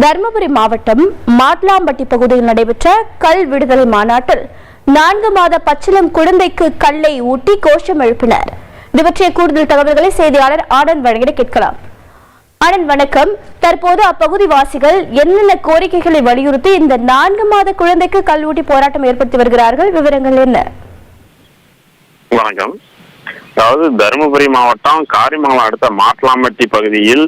தருமபுரி மாவட்டம் மாட்லாம்பட்டி பகுதியில் நடைபெற்ற கல் விடுதலை மாநாட்டில் 4 மாத பச்சிளம் குழந்தைக்கு கல்லை ஊட்டி கோஷம் எழுப்பினர். இது பற்றிய கூடுதல் தகவல்களை செய்தியாளர் ஆனந்த் வழங்கிட கேட்கலாம். ஆனந்த் வணக்கம். தற்போது அப்பகுதி வாசிகள் என்னென்ன கோரிக்கைகளை வலியுறுத்தி இந்த 4 மாத குழந்தைக்கு கல் ஊட்டி போராட்டம் ஏற்படுத்தி வருகிறார்கள்? விவரங்கள் என்ன? வணக்கம். அதாவது தருமபுரி மாவட்டம் காரிமங்கலம் அடுத்த மாட்லாம்பட்டி பகுதியில்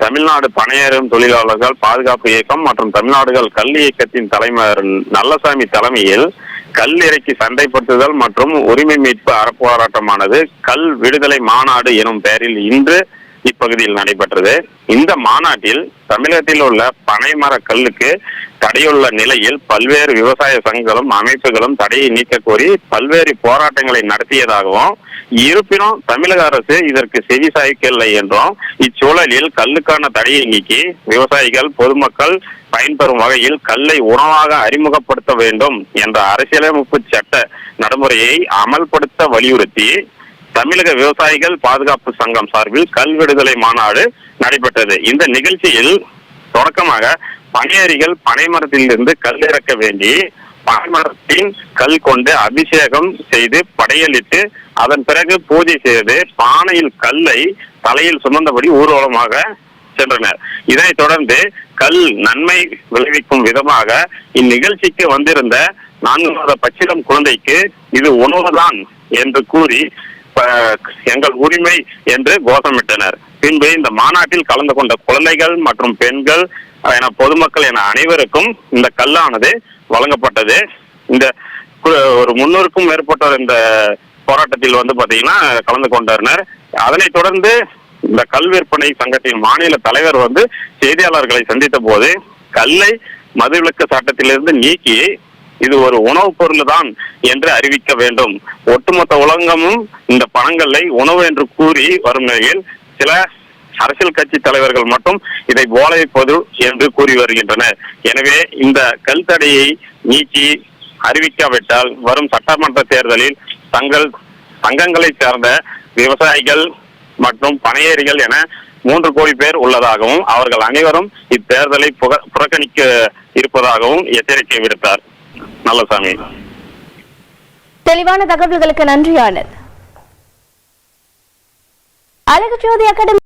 தமிழ்நாடு பனையேறும் தொழிலாளர்கள் பாதுகாப்பு இயக்கம் மற்றும் தமிழ்நாடுகள் கல் இயக்கத்தின் தலைவர் நல்லசாமி தலைமையில் கல் இறக்கி சந்தைப்படுத்துதல் மற்றும் உரிமை மீட்பு அறப்போராட்டமானது கல் விடுதலை மாநாடு எனும் பெயரில் இன்று இப்பகுதியில் நடைபெற்றது. இந்த மாநாட்டில் தமிழகத்தில் உள்ள பனைமர கல்லுக்கு தடையுள்ள நிலையில் பல்வேறு விவசாய சங்கங்களும் அமைப்புகளும் தடையை நீக்க கோரி பல்வேறு போராட்டங்களை நடத்தியதாகவும், இருப்பினும் தமிழக அரசு இதற்கு செவி சாய்க்கவில்லை என்றும், இச்சூழலில் கல்லுக்கான தடையை நீக்கி விவசாயிகள் பொதுமக்கள் பயன்பெறும் வகையில் கல்லை உணவாக அறிமுகப்படுத்த வேண்டும் என்ற அரசியலமைப்பு சட்ட நடைமுறையை அமல்படுத்த வலியுறுத்தி தமிழக விவசாயிகள் பாதுகாப்பு சங்கம் சார்பில் கல் விடுதலை மாநாடு நடைபெற்றது. இந்த நிகழ்ச்சியில் தொடக்கமாக பனையேறிகள் பனைமரத்திலிருந்து கல் இறக்க வேண்டி பனைமரத்தின் கல் கொண்டு அபிஷேகம் செய்து படையலிட்டு அதன் பிறகு பூஜை செய்து பானையில் கல்லை தலையில் சுமந்தபடி ஊர்வலமாக சென்றனர். இதனைத் தொடர்ந்து கல் நன்மை விளைவிக்கும் விதமாக இந்நிகழ்ச்சிக்கு வந்திருந்த 4 மாத பச்சிளம் குழந்தைக்கு இது உணவுதான் என்று கூறி எங்கள் உரிமை என்று கோஷமிட்டனர். பின்பு இந்த மாநாட்டில் கலந்து கொண்ட குழந்தைகள் மற்றும் பெண்கள் என பொதுமக்கள் என அனைவருக்கும் இந்த கல்லானது வழங்கப்பட்டது. இந்த ஒரு 300க்கும் மேற்பட்டோர் இந்த போராட்டத்தில் பாத்தீங்கன்னா கலந்து கொண்டனர். அதனைத் தொடர்ந்து இந்த கல் விற்பனை சங்கத்தின் மாநில தலைவர் செய்தியாளர்களை சந்தித்த போது கல்லை மதுவிலக்கு சட்டத்திலிருந்து நீக்கி இது ஒரு உணவுப் பொருள் தான் என்று அறிவிக்க வேண்டும். ஒட்டுமொத்த உலகமும் இந்த பனங்கல்லை உணவு என்று கூறி வரும் நிலையில் சில அரசியல் கட்சி தலைவர்கள் மட்டும் இதை போதை பொருள் என்று கூறி வருகின்றனர். எனவே இந்த கல் தடையை நீக்கி அறிவிக்காவிட்டால் வரும் சட்டமன்ற தேர்தலில் சங்கங்களை சேர்ந்த விவசாயிகள் மற்றும் பனையேறிகள் என 3 கோடி பேர் உள்ளதாகவும் அவர்கள் அனைவரும் இத்தேர்தலை புறக்கணிக்க இருப்பதாகவும் எச்சரிக்கை விடுத்தார் நல்லசாமி. தெளிவான தகவல்களுக்கு நன்றி ஆனந்த். அழகு ஜோதி அகாடமி